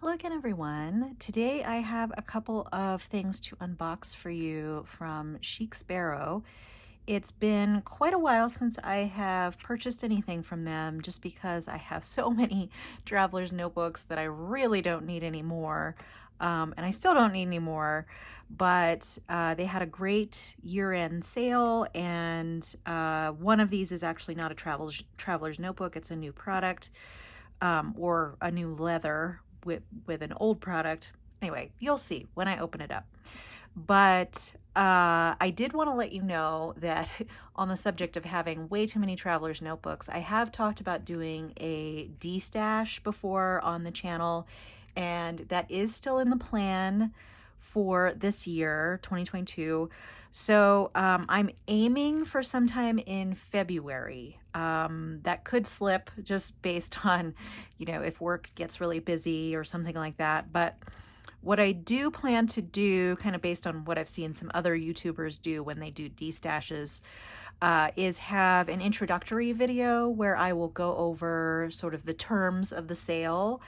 Hello again, everyone. Today I have a couple of things to unbox for you from Chic Sparrow. It's been quite a while since I have purchased anything from them just because I have so many traveler's notebooks that I really don't need anymore. And I still don't need any more, but they had a great year-end sale, and one of these is actually not a traveler's notebook. It's a new product, or a new leather with an old product. Anyway, you'll see when I open it up. But I did want to let you know that on the subject of having way too many traveler's notebooks, I have talked about doing a de-stash before on the channel, and that is still in the plan for this year, 2022. So I'm aiming for sometime in February. That could slip just based on, if work gets really busy or something like that. But what I do plan to do, kind of based on what I've seen some other YouTubers do when they do de-stashes, is have an introductory video where I will go over sort of the terms of the sale,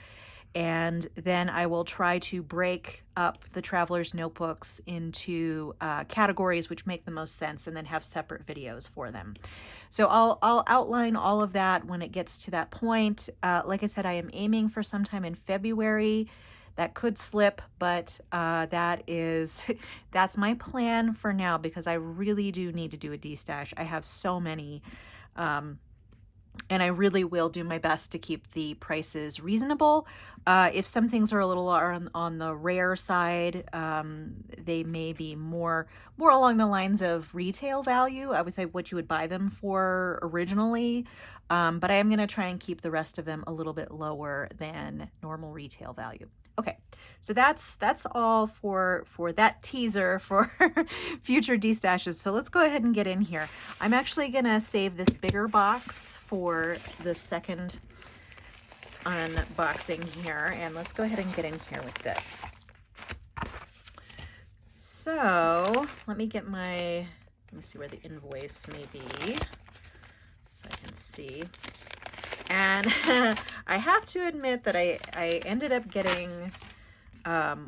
and then I will try to break up the traveler's notebooks into categories which make the most sense, and then have separate videos for them. So I'll outline all of that when it gets to that point. Like I said, I am aiming for sometime in February. That could slip, but that's my plan for now, because I really do need to do a de-stash. I have so many, and I really will do my best to keep the prices reasonable. If some things are a little on the rare side, they may be more along the lines of retail value. I would say what you would buy them for originally, but I am going to try and keep the rest of them a little bit lower than normal retail value. Okay, so that's all for that teaser for future de-stashes. So let's go ahead and get in here. I'm actually gonna save this bigger box for the second unboxing here, and let's go ahead and get in here with this. So let me see where the invoice may be so I can see. And I have to admit that I ended up getting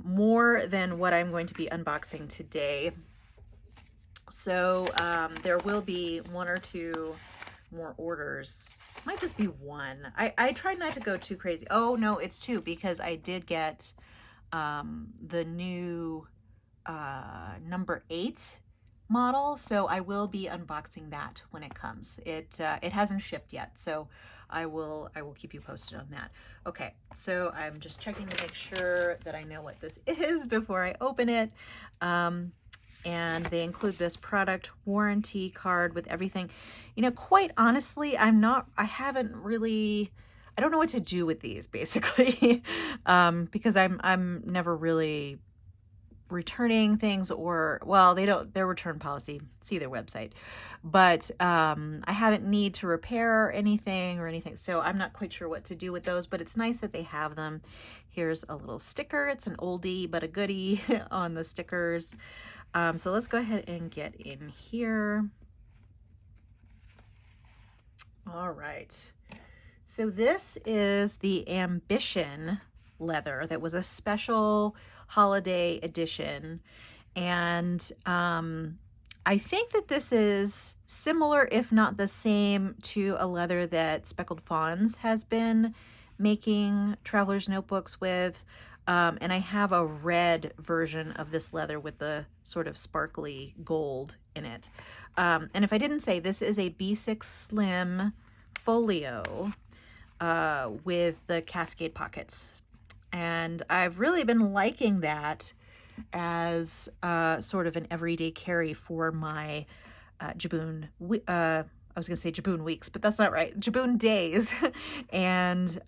more than what I'm going to be unboxing today. So there will be one or two more orders. Might just be one. I tried not to go too crazy. Oh, no, it's two, because I did get the new number 8 model, so I will be unboxing that when it comes. It hasn't shipped yet, so I will keep you posted on that. Okay, so I'm just checking to make sure that I know what this is before I open it. And they include this product warranty card with everything. Quite honestly, I don't know what to do with these, basically, because I'm never really returning things, or, well, their return policy, see their website, but I haven't need to repair anything, so I'm not quite sure what to do with those, but it's nice that they have them. Here's a little sticker. It's an oldie but a goodie on the stickers. So let's go ahead and get in here. All right, so this is the Ambition leather that was a special holiday edition, and I think that this is similar, if not the same, to a leather that Speckled Fawns has been making traveler's notebooks with, and I have a red version of this leather with the sort of sparkly gold in it. And if I didn't say, this is a B6 Slim folio with the Cascade pockets. And I've really been liking that as sort of an everyday carry for my Jaboon, I was going to say Jaboon weeks, but that's not right, Jaboon days, and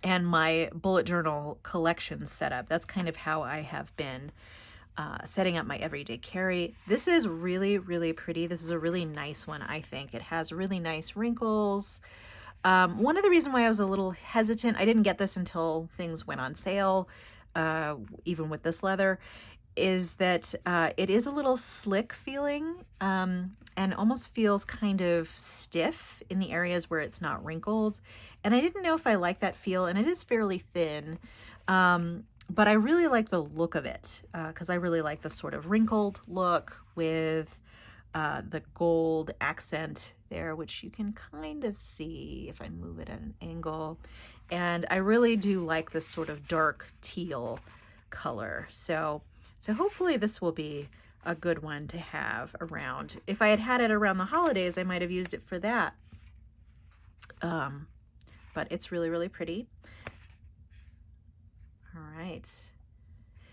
my bullet journal collection setup. That's kind of how I have been setting up my everyday carry. This is really, really pretty. This is a really nice one, I think. It has really nice wrinkles. One of the reasons why I was a little hesitant, I didn't get this until things went on sale, even with this leather, is that it is a little slick feeling, and almost feels kind of stiff in the areas where it's not wrinkled. And I didn't know if I like that feel, and it is fairly thin. But I really like the look of it, because I really like the sort of wrinkled look with the gold accent there, which you can kind of see if I move it at an angle. And I really do like this sort of dark teal color. So hopefully this will be a good one to have around. If I had had it around the holidays, I might have used it for that. But it's really, really pretty. All right.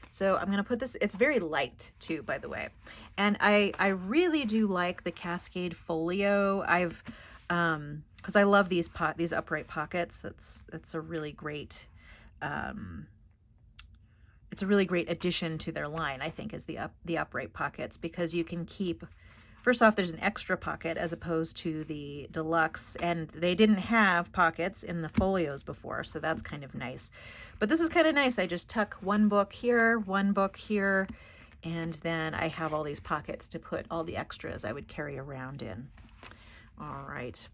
So I'm going to put this, it's very light too, by the way. And I really do like the Cascade Folio. Because I love these upright pockets. That's a really great, it's a really great addition to their line, I think, is the upright pockets, because you can keep, first off, there's an extra pocket as opposed to the deluxe, and they didn't have pockets in the folios before, so that's kind of nice. But this is kind of nice. I just tuck one book here, and then I have all these pockets to put all the extras I would carry around in. All right.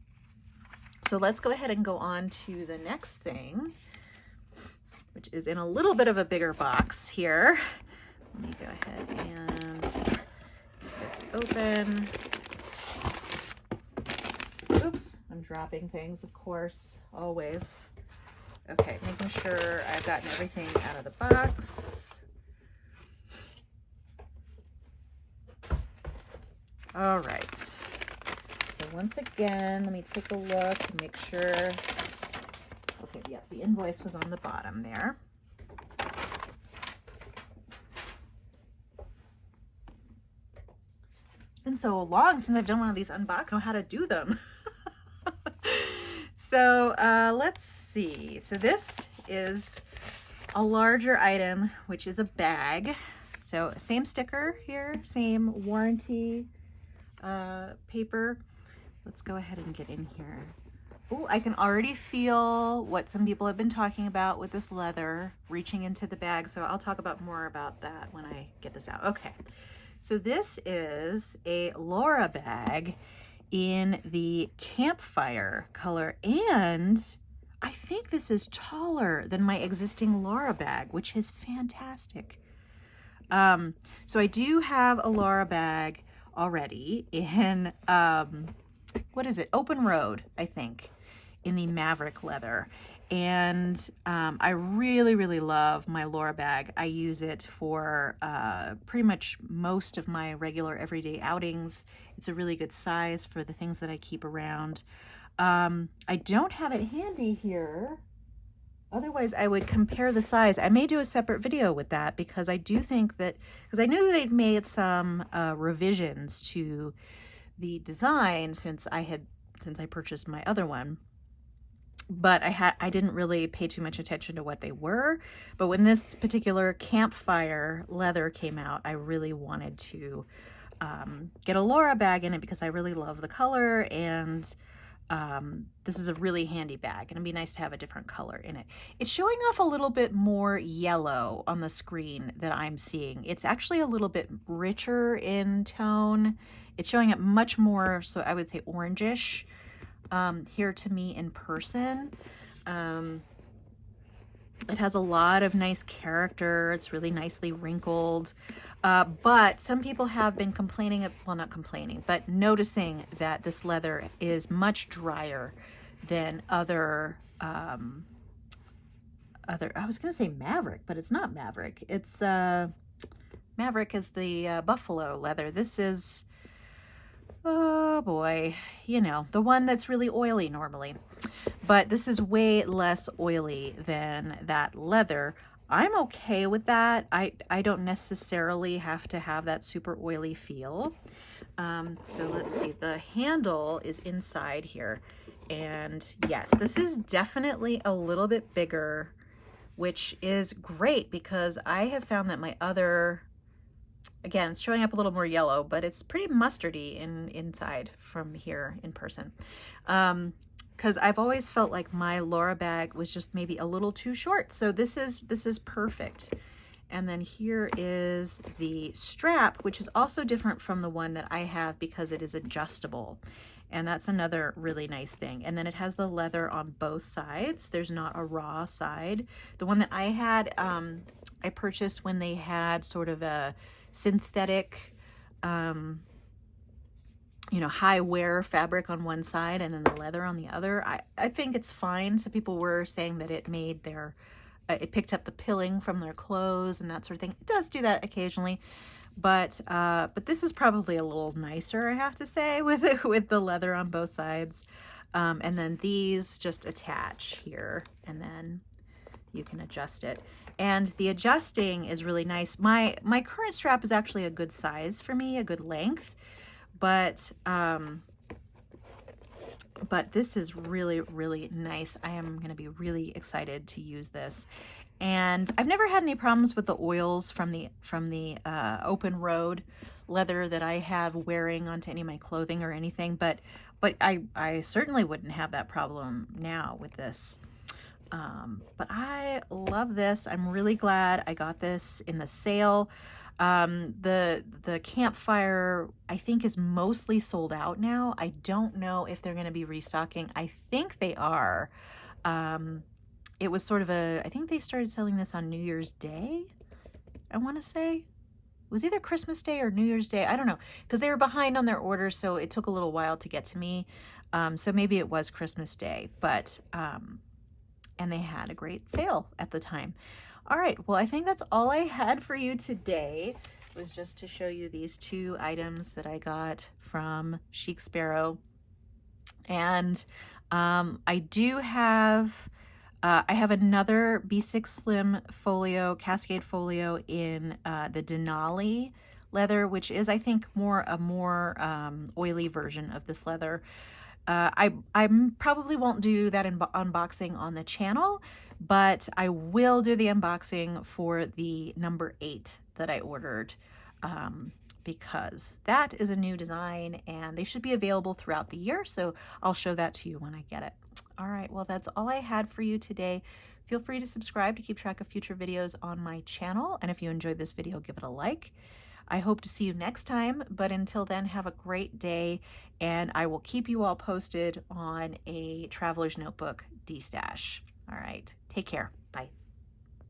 So let's go ahead and go on to the next thing, which is in a little bit of a bigger box here. Let me go ahead and get this open. Oops, I'm dropping things, of course, always. Okay, making sure I've gotten everything out of the box. All right. So once again, let me take a look and make sure. Okay, yeah, the invoice was on the bottom there. It's been so long since I've done one of these unboxings. I don't know how to do them. So let's see. So this is a larger item, which is a bag. So same sticker here, same warranty paper. Let's go ahead and get in here. Oh, I can already feel what some people have been talking about with this leather reaching into the bag. So I'll talk about more about that when I get this out. Okay, so this is a Lara bag in the Campfire color, and I think this is taller than my existing Lara bag, which is fantastic. So I do have a Lara bag already in, what is it? Open Road, I think, in the Maverick leather. And I really, really love my Lara bag. I use it for pretty much most of my regular everyday outings. It's a really good size for the things that I keep around. I don't have it handy here. Otherwise, I would compare the size. I may do a separate video with that, because I do think that, because I knew they'd made some revisions to the design since I purchased my other one. But I didn't really pay too much attention to what they were. But when this particular Campfire leather came out, I really wanted to get a Lara bag in it, because I really love the color, and this is a really handy bag, and it'd be nice to have a different color in it. It's showing off a little bit more yellow on the screen that I'm seeing. It's actually a little bit richer in tone. It's showing up much more, so I would say orangish here to me in person. It has a lot of nice character. It's really nicely wrinkled. But some people have been complaining, well, not complaining, but noticing that this leather is much drier than other, I was going to say Maverick, but it's not Maverick. It's, Maverick is the buffalo leather. This is, oh boy, you know, the one that's really oily normally. But this is way less oily than that leather. I'm okay with that. I don't necessarily have to have that super oily feel. So let's see, the handle is inside here. And yes, this is definitely a little bit bigger, which is great, because I have found that my other, again, it's showing up a little more yellow, but it's pretty mustardy inside from here in person. Because I've always felt like my Lara bag was just maybe a little too short. So this is perfect. And then here is the strap, which is also different from the one that I have because it is adjustable. And that's another really nice thing. And then it has the leather on both sides. There's not a raw side. The one that I had, I purchased when they had sort of a synthetic, you know, high wear fabric on one side and then the leather on the other. I think it's fine. Some people were saying that it made their, it picked up the pilling from their clothes and that sort of thing. It does do that occasionally, but this is probably a little nicer, I have to say, with the leather on both sides. And then these just attach here, and then you can adjust it. And the adjusting is really nice. My current strap is actually a good size for me, a good length. But this is really, really nice. I am going to be really excited to use this. And I've never had any problems with the oils from the open road leather that I have wearing onto any of my clothing or anything. But I certainly wouldn't have that problem now with this. But I love this. I'm really glad I got this in the sale. The Campfire, I think, is mostly sold out now. I don't know if they're going to be restocking. I think they are. It was sort of I think they started selling this on New Year's Day, I want to say. It was either Christmas Day or New Year's Day. I don't know, because they were behind on their orders, so it took a little while to get to me. So maybe it was Christmas Day, but, and they had a great sale at the time. All right, well, I think that's all I had for you today, was just to show you these two items that I got from Chic Sparrow. And I do have, I have another B6 Slim folio, Cascade folio in the Denali leather, which is, I think, a more oily version of this leather. I probably won't do that unboxing on the channel, but I will do the unboxing for the number 8 that I ordered, because that is a new design and they should be available throughout the year. So I'll show that to you when I get it. All right, well, that's all I had for you today. Feel free to subscribe to keep track of future videos on my channel. And if you enjoyed this video, give it a like. I hope to see you next time, but until then, have a great day, and I will keep you all posted on a Traveler's Notebook destash. All right, take care.